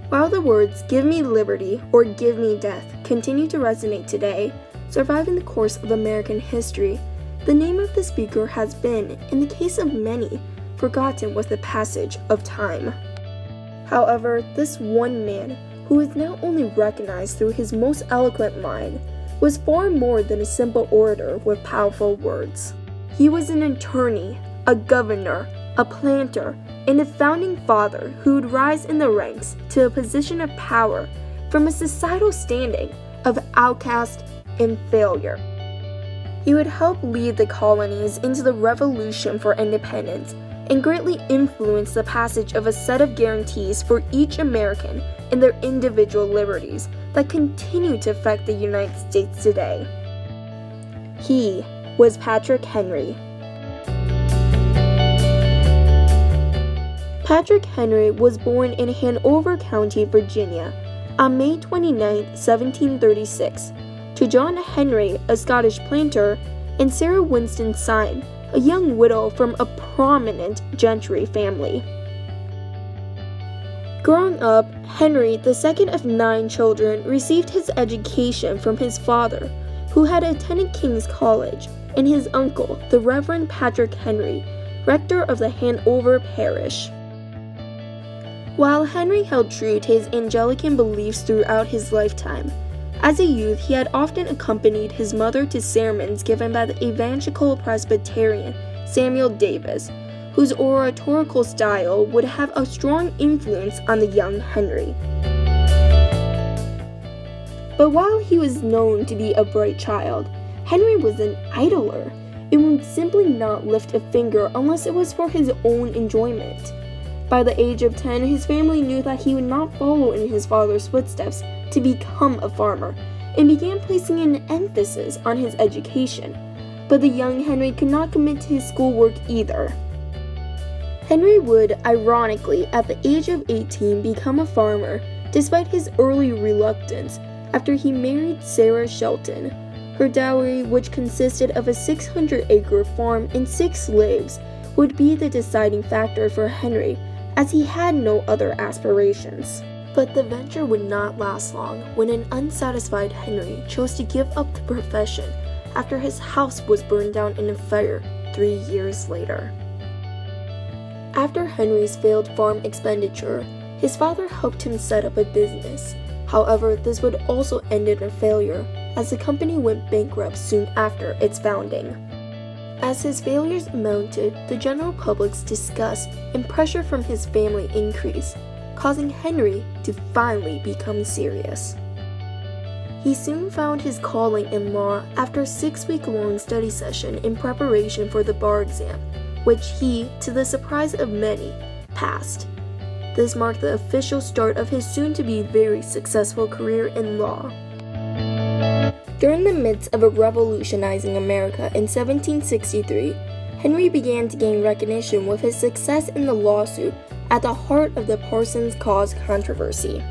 While the words "give me liberty" or "give me death" continue to resonate today, surviving the course of American history, the name of the speaker has been, in the case of many, forgotten with the passage of time. However, this one man, who is now only recognized through his most eloquent mind, was far more than a simple orator with powerful words. He was an attorney, a governor, a planter, and a founding father who would rise in the ranks to a position of power from a societal standing of outcast and failure. He would help lead the colonies into the Revolution for Independence and greatly influence the passage of a set of guarantees for each American and their individual liberties that continue to affect the United States today. He was Patrick Henry. Patrick Henry was born in Hanover County, Virginia, on May 29, 1736, to John Henry, a Scottish planter, and Sarah Winston Syme, a young widow from a prominent gentry family. Growing up, Henry, the second of 9 children, received his education from his father, who had attended King's College, and his uncle, the Reverend Patrick Henry, rector of the Hanover parish. While Henry held true to his Anglican beliefs throughout his lifetime, as a youth he had often accompanied his mother to sermons given by the evangelical Presbyterian Samuel Davis, whose oratorical style would have a strong influence on the young Henry. But while he was known to be a bright child, Henry was an idler and would simply not lift a finger unless it was for his own enjoyment. By the age of 10, his family knew that he would not follow in his father's footsteps to become a farmer, and began placing an emphasis on his education. But the young Henry could not commit to his schoolwork either. Henry would, ironically, at the age of 18, become a farmer, despite his early reluctance, after he married Sarah Shelton. Her dowry, which consisted of a 600-acre farm and 6 slaves, would be the deciding factor for Henry, as he had no other aspirations. But the venture would not last long when an unsatisfied Henry chose to give up the profession after his house was burned down in a fire 3 years later. After Henry's failed farm expenditure, his father helped him set up a business. However, this would also end in a failure, as the company went bankrupt soon after its founding. As his failures mounted, the general public's disgust and pressure from his family increased, causing Henry to finally become serious. He soon found his calling in law after a 6-week-long study session in preparation for the bar exam, which he, to the surprise of many, passed. This marked the official start of his soon-to-be very successful career in law. During the midst of a revolutionizing America in 1763, Henry began to gain recognition with his success in the lawsuit at the heart of the Parsons Cause controversy.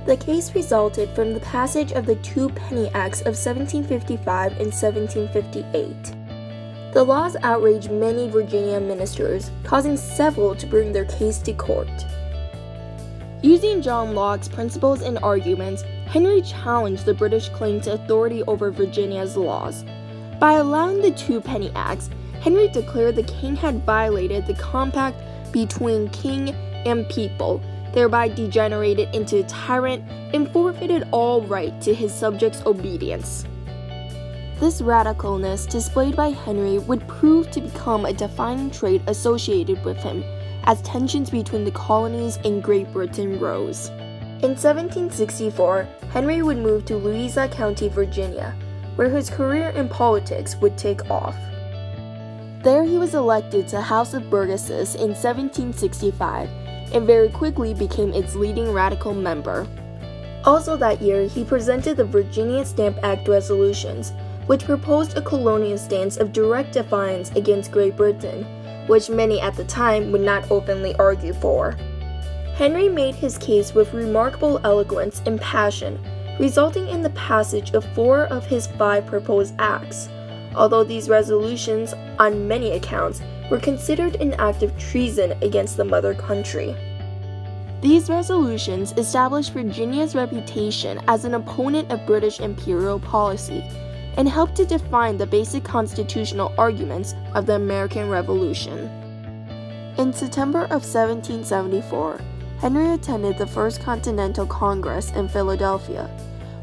The case resulted from the passage of the 2 Penny Acts of 1755 and 1758. The laws outraged many Virginia ministers, causing several to bring their case to court. Using John Locke's principles and arguments, Henry challenged the British claim to authority over Virginia's laws. By allowing the 2 Penny Acts, Henry declared the king had violated the compact between king and people, thereby degenerated into a tyrant and forfeited all right to his subjects' obedience. This radicalness displayed by Henry would prove to become a defining trait associated with him as tensions between the colonies and Great Britain rose. In 1764, Henry would move to Louisa County, Virginia, where his career in politics would take off. There he was elected to House of Burgesses in 1765 and very quickly became its leading radical member. Also that year, he presented the Virginia Stamp Act resolutions, which proposed a colonial stance of direct defiance against Great Britain, which many at the time would not openly argue for. Henry made his case with remarkable eloquence and passion, resulting in the passage of 4 of his 5 proposed acts, although these resolutions, on many accounts, were considered an act of treason against the mother country. These resolutions established Virginia's reputation as an opponent of British imperial policy and helped to define the basic constitutional arguments of the American Revolution. In September of 1774, Henry attended the First Continental Congress in Philadelphia,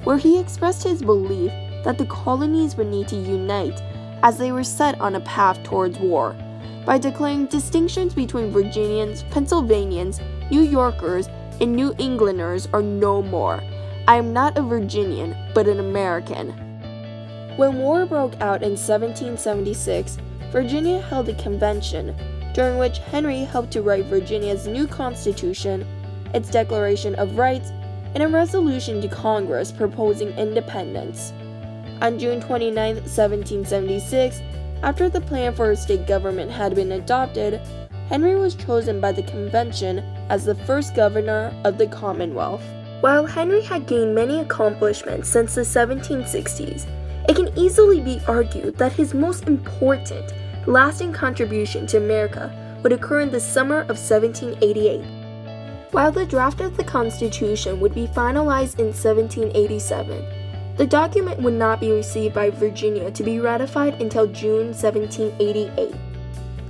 where he expressed his belief that the colonies would need to unite as they were set on a path towards war, by declaring distinctions between Virginians, Pennsylvanians, New Yorkers, and New Englanders are no more. I am not a Virginian, but an American. When war broke out in 1776, Virginia held a convention, during which Henry helped to write Virginia's new constitution, its Declaration of Rights, and a resolution to Congress proposing independence. On June 29, 1776, after the plan for a state government had been adopted, Henry was chosen by the convention as the first governor of the Commonwealth. While Henry had gained many accomplishments since the 1760s, it can easily be argued that his most important, lasting contribution to America would occur in the summer of 1788. While the draft of the Constitution would be finalized in 1787, the document would not be received by Virginia to be ratified until June 1788.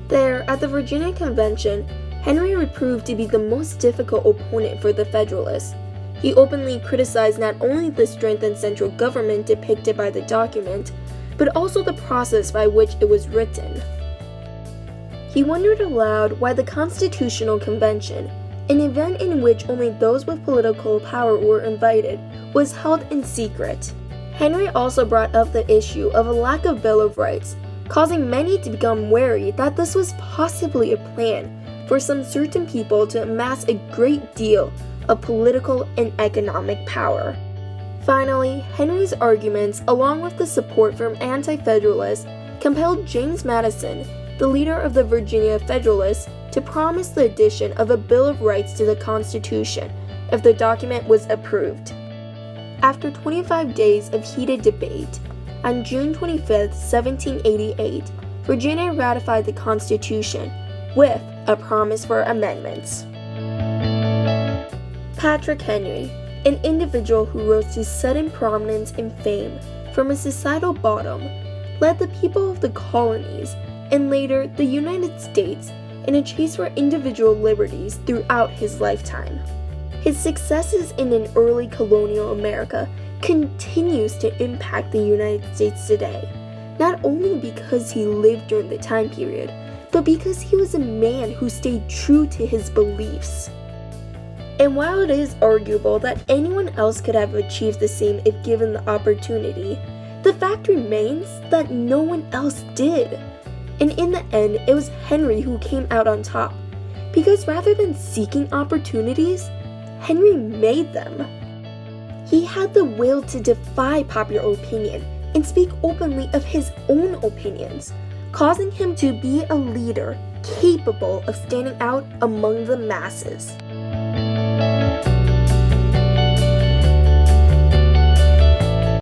There, at the Virginia Convention, Henry would prove to be the most difficult opponent for the Federalists. He openly criticized not only the strengthened central government depicted by the document, but also the process by which it was written. He wondered aloud why the Constitutional Convention, an event in which only those with political power were invited, was held in secret. Henry also brought up the issue of a lack of Bill of Rights, causing many to become wary that this was possibly a plan for some certain people to amass a great deal of political and economic power. Finally, Henry's arguments, along with the support from anti-Federalists, compelled James Madison, the leader of the Virginia Federalists, to promise the addition of a Bill of Rights to the Constitution if the document was approved. After 25 days of heated debate, on June 25, 1788, Virginia ratified the Constitution with a promise for amendments. Patrick Henry, an individual who rose to sudden prominence and fame from a societal bottom, led the people of the colonies and later the United States in a chase for individual liberties throughout his lifetime. His successes in an early colonial America continues to impact the United States today, not only because he lived during the time period, but because he was a man who stayed true to his beliefs. And while it is arguable that anyone else could have achieved the same if given the opportunity, the fact remains that no one else did. And in the end, it was Henry who came out on top, because rather than seeking opportunities, Henry made them. He had the will to defy popular opinion and speak openly of his own opinions, causing him to be a leader capable of standing out among the masses.